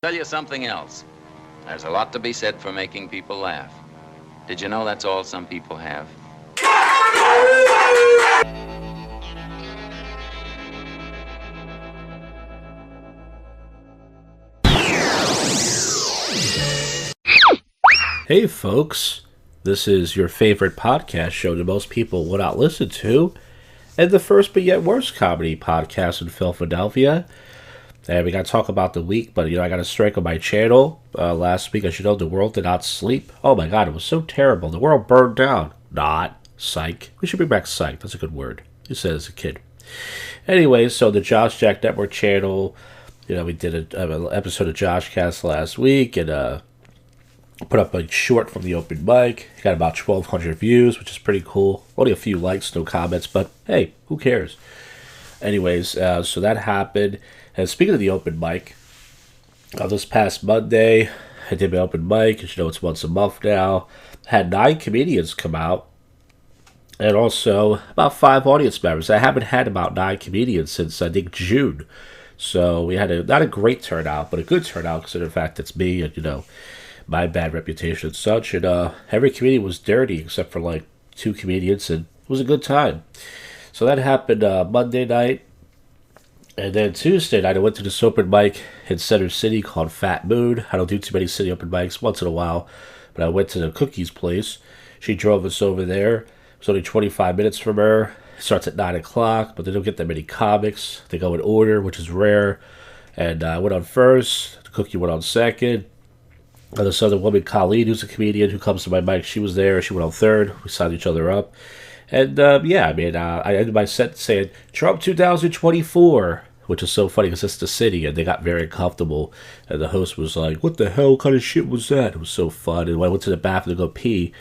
Tell you something else. There's a lot to be said for making people laugh. Did you know that's all some people have? Hey folks, this is your favorite podcast show that most people will not listen to, and the first but yet worst comedy podcast in Philadelphia. And we got to talk about the week, but I got a strike on my channel last week. As you know, the world did not sleep. Oh my god, it was so terrible. The world burned down. Not. Psych. We should bring back psych. That's a good word. You said as a kid. Anyway, so the Josh Jack Network channel, we did an episode of JoshCast last week, and put up a short from the open mic. Got about 1,200 views, which is pretty cool. Only a few likes, no comments, but hey, who cares? Anyways, so that happened. And speaking of the open mic, this past Monday, I did my open mic. As you know, it's once a month now. Had 9 comedians come out, and also about 5 audience members. I haven't had about 9 comedians since, I think, June. So we had not a great turnout, but a good turnout, considering the fact it's me and, my bad reputation and such. And every comedian was dirty except for like 2 comedians, and it was a good time. So that happened Monday night. And then Tuesday night, I went to this open mic in Center City called Fat Moon. I don't do too many city open mics, once in a while. But I went to the Cookies place. She drove us over there. It was only 25 minutes from her. It starts at 9 o'clock, but they don't get that many comics. They go in order, which is rare. And I went on first. The Cookie went on second. And this other woman, Colleen, who's a comedian who comes to my mic, she was there. She went on third. We signed each other up. And I ended my set saying, Trump 2024, which is so funny because it's the city, and they got very uncomfortable. And the host was like, what the hell kind of shit was that? It was so fun. And when I went to the bathroom to go pee,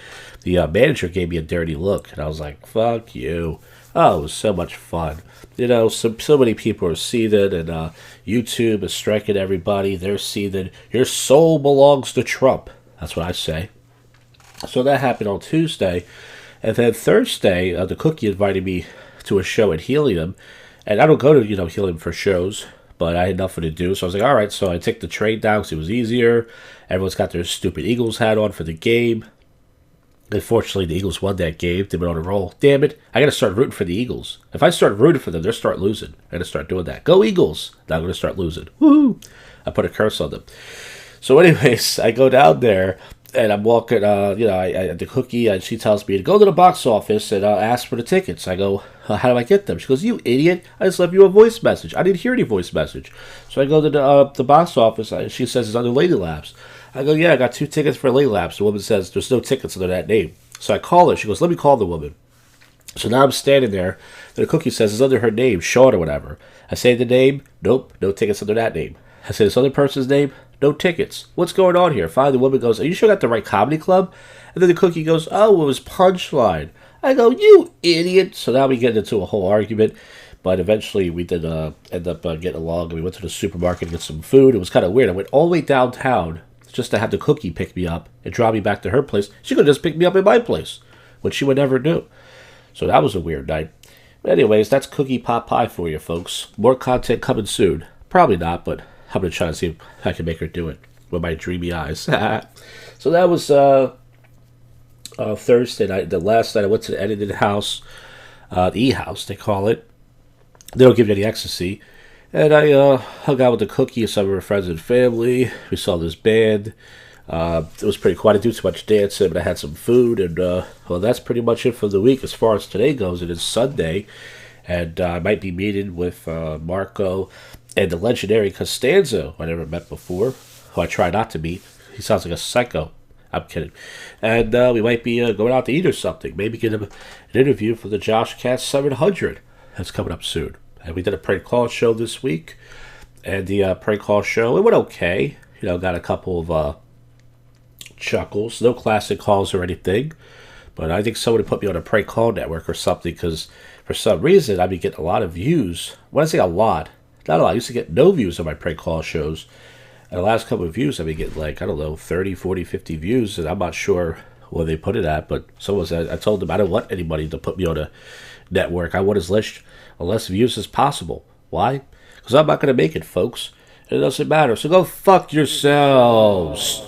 the manager gave me a dirty look. And I was like, fuck you. Oh, it was so much fun. So many people are seething, and YouTube is striking everybody. They're seething. Your soul belongs to Trump. That's what I say. So that happened on Tuesday. And then Thursday, the Cookie invited me to a show at Helium. And I don't go to, Helium for shows, but I had nothing to do. So I was like, all right. So I took the train down because it was easier. Everyone's got their stupid Eagles hat on for the game. Unfortunately, the Eagles won that game. They went on a roll. Damn it. I got to start rooting for the Eagles. If I start rooting for them, they'll start losing. I got to start doing that. Go Eagles. Now I'm going to start losing. Woohoo. I put a curse on them. So anyways, I go down there, and I'm walking, the Cookie, and she tells me to go to the box office and ask for the tickets. I go, how do I get them? She goes, you idiot. I just left you a voice message. I didn't hear any voice message. So I go to the box office, and she says it's under Lady Labs. I go, yeah, I got 2 tickets for Lady Labs. The woman says, there's no tickets under that name. So I call her. She goes, let me call the woman. So now I'm standing there. The Cookie says it's under her name, Sean or whatever. I say the name. Nope, no tickets under that name. I say this other person's name. No tickets. What's going on here? Finally, the woman goes, are you sure you got the right comedy club? And then the Cookie goes, oh, it was Punchline. I go, you idiot. So now we get into a whole argument. But eventually we did end up getting along. And we went to the supermarket to get some food. It was kind of weird. I went all the way downtown just to have the Cookie pick me up and drive me back to her place. She could just pick me up at my place, which she would never do. So that was a weird night. But anyways, that's Cookie Pot Pie for you, folks. More content coming soon. Probably not, but I'm going to try to see if I can make her do it with my dreamy eyes. So that was Thursday night. The last night I went to the edited house, the E-house, they call it. They don't give you any ecstasy. And I hung out with the Cookie and some of her friends and family. We saw this band. It was pretty cool. I didn't do too much dancing, but I had some food. And, that's pretty much it for the week as far as today goes. It is Sunday. And I might be meeting with Marco and the legendary Costanzo, who I never met before, who I try not to meet. He sounds like a psycho. I'm kidding. And we might be going out to eat or something. Maybe get him an interview for the JoshCast 700. That's coming up soon. And we did a prank call show this week. And the prank call show, it went okay. Got a couple of chuckles. No classic calls or anything. But I think someone put me on a prank call network or something, because for some reason I've been getting a lot of views. When I say a lot, not a lot. I used to get no views on my prank call shows. And the last couple of views I've been getting 30, 40, 50 views. And I'm not sure where they put it at. But someone said, I told them I don't want anybody to put me on a network. I want as less views as possible. Why? Because I'm not going to make it, folks. It doesn't matter. So go fuck yourselves.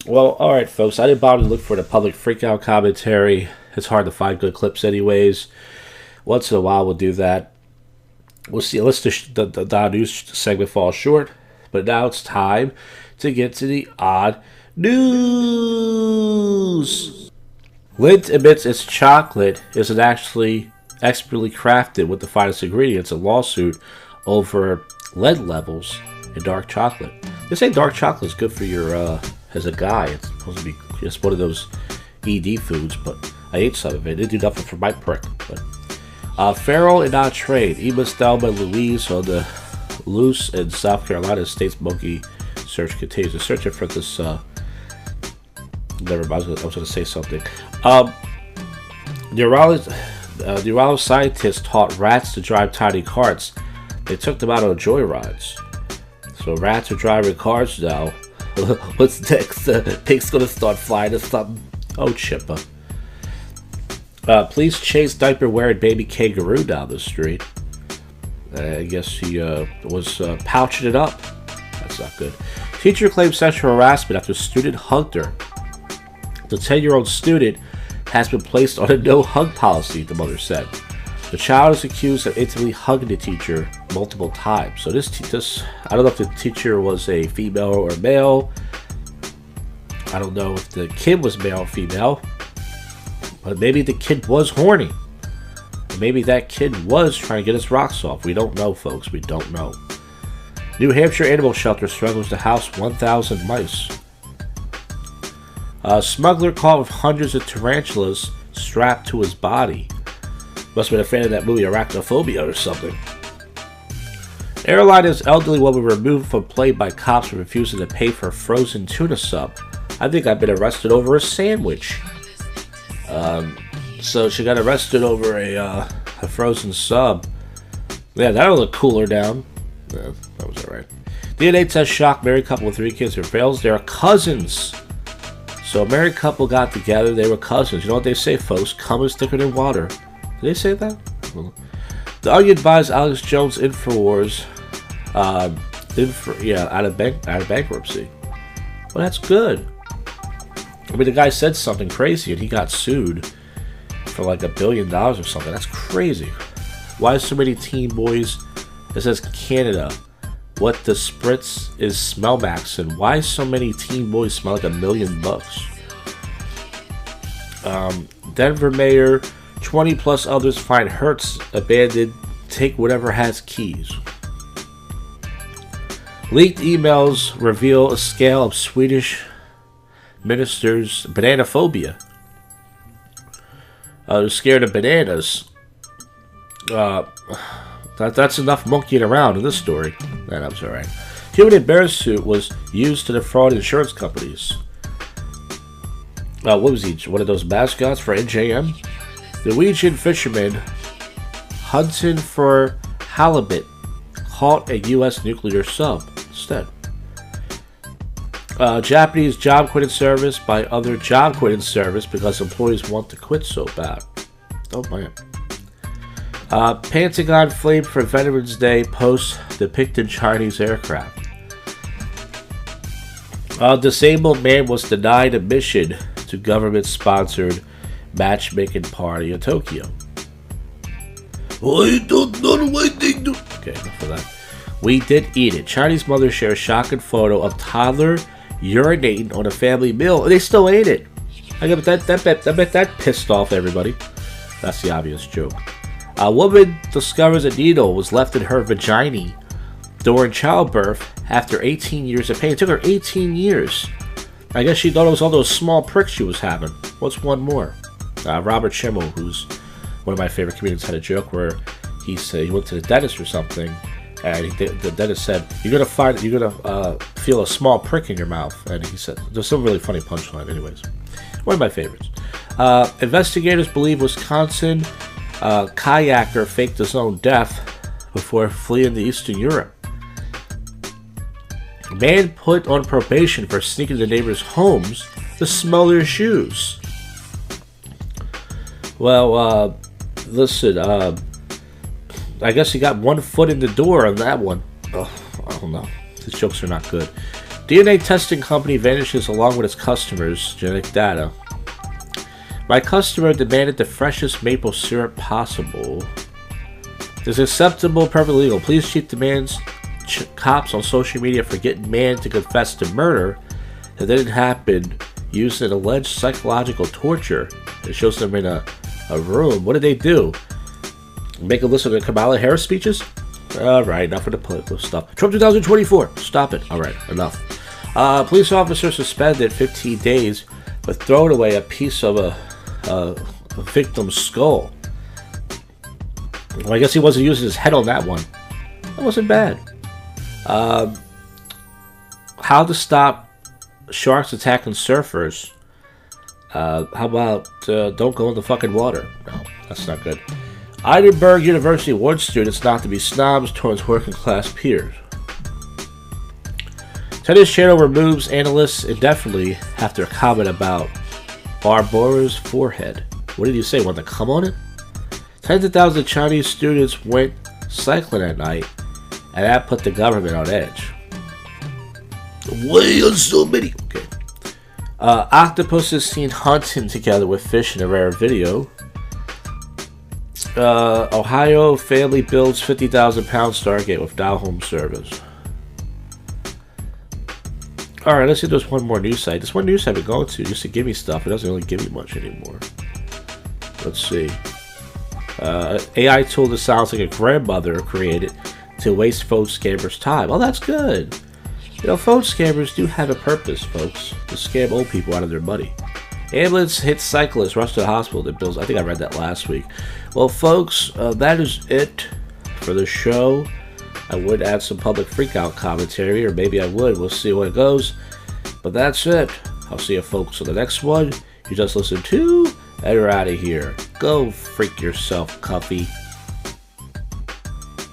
Well, alright, folks. I didn't bother to look for the public freakout commentary. It's hard to find good clips, anyways. Once in a while, we'll do that. We'll see. Unless the news segment falls short. But now it's time to get to the odd news. Lindt admits its chocolate isn't actually expertly crafted with the finest ingredients. A lawsuit over lead levels in dark chocolate. They say dark chocolate is good for your, as a guy. It's supposed to be just one of those ED foods, but I ate some of it. It didn't do nothing for my prick. But feral and not trained. Ema Thelma Louise on the loose in South Carolina. State's monkey search continues. They're searching for this. Never mind. I was going to say something. Neuroscientists taught rats to drive tiny carts. They took them out on joyrides. So rats are driving cars now. What's next? Pig's going to start flying or something. Oh, Chipper. Police chased diaper-wearing baby kangaroo down the street. I guess he was pouching it up. That's not good. Teacher claims sexual harassment after student hugged her. The 10-year-old student has been placed on a no-hug policy, the mother said. The child is accused of intimately hugging the teacher multiple times. So this I don't know if the teacher was a female or male. I don't know if the kid was male or female. But maybe the kid was horny. Maybe that kid was trying to get his rocks off. We don't know, folks. We don't know. New Hampshire Animal Shelter struggles to house 1,000 mice. A smuggler caught with hundreds of tarantulas strapped to his body. Must have been a fan of that movie Arachnophobia or something. Airliner's elderly woman removed from plane by cops for refusing to pay for a frozen tuna sub. I think I've been arrested over a sandwich. So she got arrested over a frozen sub. Yeah, that'll look cooler down. Yeah, that was alright. DNA test shocked married couple with 3 kids reveals they're cousins. So a married couple got together, they were cousins. You know what they say, folks? Cum is thicker than water. Did they say that? The Onion advised Alex Jones Infowars out of bankruptcy. Well, that's good. I mean, the guy said something crazy and he got sued for like $1 billion or something. That's crazy. Why so many teen boys? It says Canada. What the spritz is Smellmax, and why so many teen boys smell like $1 million? Denver mayor, 20 plus others find Hertz abandoned. Take whatever has keys. Leaked emails reveal a scale of Swedish ministers' banana phobia. They're scared of bananas. That's enough monkeying around in this story. That was alright. Human and bear suit was used to defraud insurance companies. What was he? One of those mascots for NJM? Norwegian fishermen hunting for halibut caught a U.S. nuclear sub instead. Japanese job quitting service by other job quitting service because employees want to quit so bad. Oh man. Pentagon flamed for Veterans Day post depicting Chinese aircraft. A disabled man was denied admission to government-sponsored matchmaking party in Tokyo. I don't know what they do. Okay, enough of that. We did eat it. Chinese mother shares shocking photo of toddler urinating on a family meal. They still ate it. I bet that pissed off everybody. That's the obvious joke. A woman discovers a needle was left in her vagina during childbirth after 18 years of pain. It took her 18 years. I guess she thought it was all those small pricks she was having. What's one more? Robert Schimmel, who's one of my favorite comedians, had a joke where he said he went to the dentist or something, and the dentist said, "You're gonna feel a small prick in your mouth." And he said, "There's some really funny punchline." Anyways, one of my favorites. Investigators believe Wisconsin kayaker faked his own death before fleeing to Eastern Europe. Man put on probation for sneaking into neighbors' homes to smell their shoes. Well, listen, I guess he got 1 foot in the door on that one. Oh, Oh no, these jokes are not good. DNA testing company vanishes along with its customers' genetic data. My customer demanded the freshest maple syrup possible. This is acceptable, perfectly legal. Police chief demands cops on social media for getting man to confess to murder that didn't happen using an alleged psychological torture. It shows them in a room. What did they do? Make a list of the Kamala Harris speeches? Alright, enough of the political stuff. Trump 2024. Stop it. Alright, enough. Police officer suspended 15 days for throwing away a piece of a victim's skull. Well, I guess he wasn't using his head on that one. That wasn't bad. How to stop sharks attacking surfers. How about don't go in the fucking water? No, that's not good. Edinburgh University warns students not to be snobs towards working class peers. Tennis channel removes analysts indefinitely after a comment about Barbara's forehead. What did you say? Want to come on it? Tens of thousands of Chinese students went cycling at night, and that put the government on edge. Why are so many? Okay. Octopuses seen hunting together with fish in a rare video. Ohio family builds 50,000-pound Stargate with Dow Home Service. Alright, let's see if there's one more news site. This one news site I've been going to used to give me stuff. It doesn't really give me much anymore. Let's see. AI tool that sounds like a grandmother created to waste phone scammers' time. Oh, that's good. You know, phone scammers do have a purpose, folks. To scam old people out of their money. Ambulance hits cyclist, rushed to the hospital that bills. I think I read that last week. Well, folks, that is it for the show. I would add some public freakout commentary, or maybe I would. We'll see how it goes. But that's it. I'll see you folks on the next one. You just listened to, and we're out of here. Go freak yourself, Cuffy.